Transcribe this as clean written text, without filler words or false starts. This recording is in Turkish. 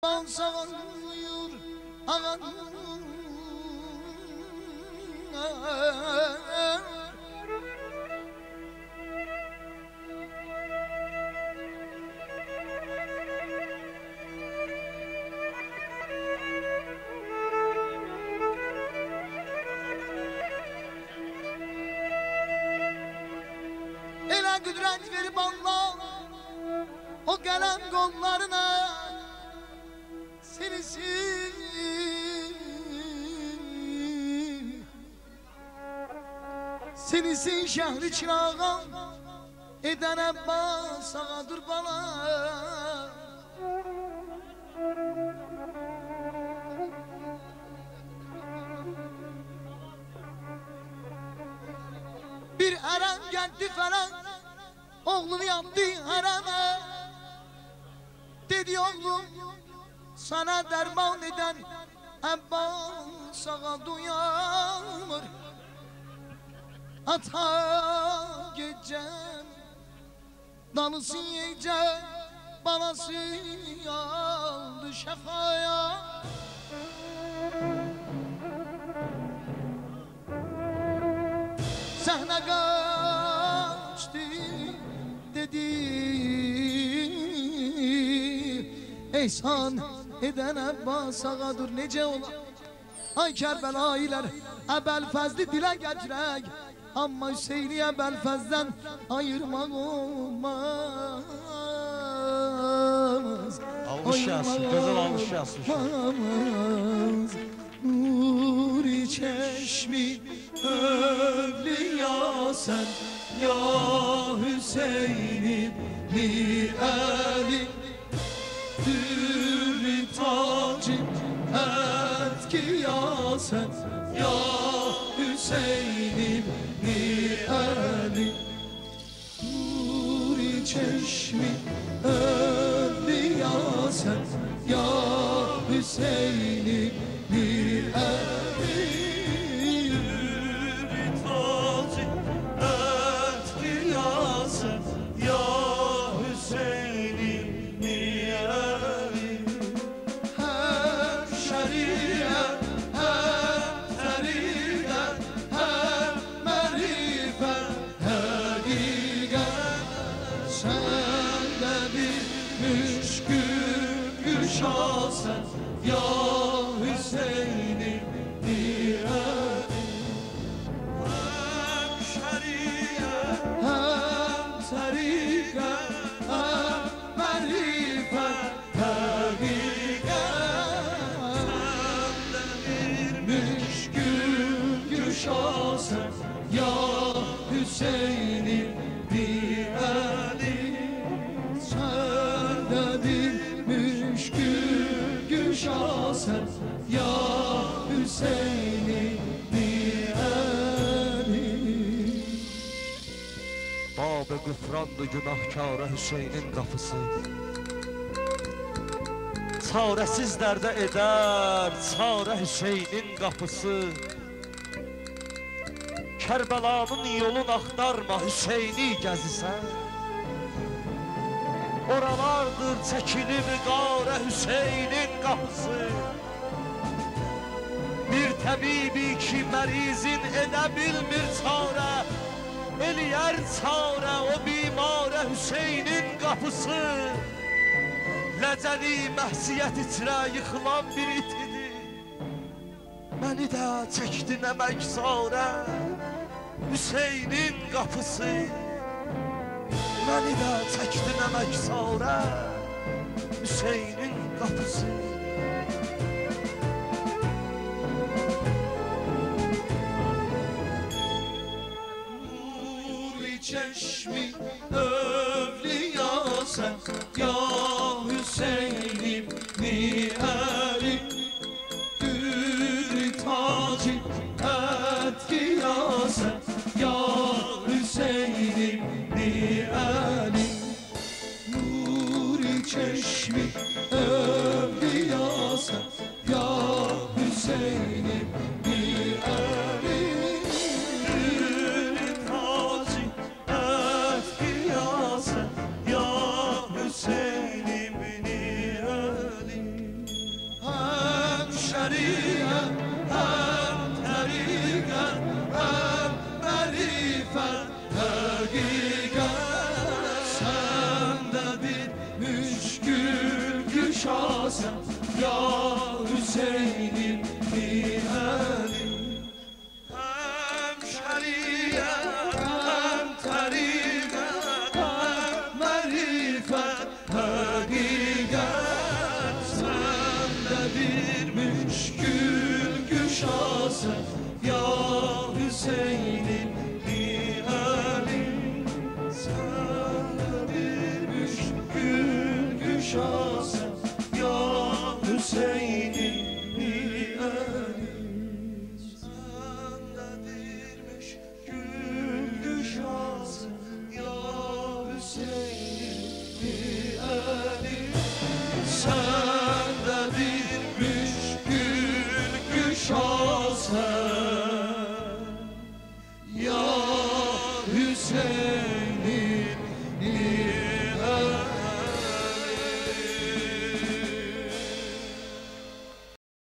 Sağlıyor ağam Elə qüdrət verib Allah o qələm qollarına Senisin şehri çırağım eden Abbas ağadır bana. Bir eren geldi falan oğlunu yaptı harama. Dedi oğlum sana derman eden Abbas ağa duyamır. Ata gecem dalısı yiyecek balası aldı şefaya. Sahne kaçtı dedi ehsan eden Abbas ağadır nece ola. Ay Kerbelailer Ebelfezli dile getirek ama Hüseyin'i Ebelfez'den ayırmak olmaz. Almış yazsın, güzel almış yazsın. Nuri çeşmi övliya sen ya Hüseyin'im li eli dürri tacı etkiya sen ya Hüseyin'im li eli nuri çeşmi evliya sen ya Hüseyin'im li eli dürri tacı etkiya sen ya Hüseyin'im li eli hem şeriye şahsen ya Hüseyin'im diyeni hem şeriye hem terike hem marifet hakikat sen de bir müşkül şahsen ya Hüseyin'im diyeni sen de bir şahsen ya Hüseyin'im diyeni. Bab-ı gıfrandı günahkara Hüseyin'in kapısı. Çaresiz dərdə eder çare Hüseyin'in kapısı. Kerbelanın yolun axtarma Hüseyin'i gəzirsən. Oralardır çəkilib qara Hüseyin'in qapısı. Bir təbibi ki mərizin edə bilmir çarə, eləyər çarə o bimara Hüseyin'in qapısı. Ləcəli məhsiyyət içrə yıxılan bir itidir. Məni də çəkdi nəmək çarə Hüseyin'in qapısı. Məni də çəkdi nəmək çarə Hüseyin'in qapısı. Nuri çeşmi övliya sen ya Hüseyin'im ni'eri dürri tacı etkiya sen ya Hüseyin'im ni'eri nuri çeşmi evliya sen ya Hüseyin'im ni'eri dürri tacı etkiya sen ya Hüseyin güşase ya Hüseyin'im bir elim. Hem şeriat hem tarikat hem marifet hakikat, sende bir müşkül güşase ya Hüseyin'im bir elim. Sende bir müşkül güşase ya Hüseyin'im bir elim. Sendedir müşkül güşase ya Hüseyin'im bir elim. Sendedir müşkül güşase ya Hüseyin.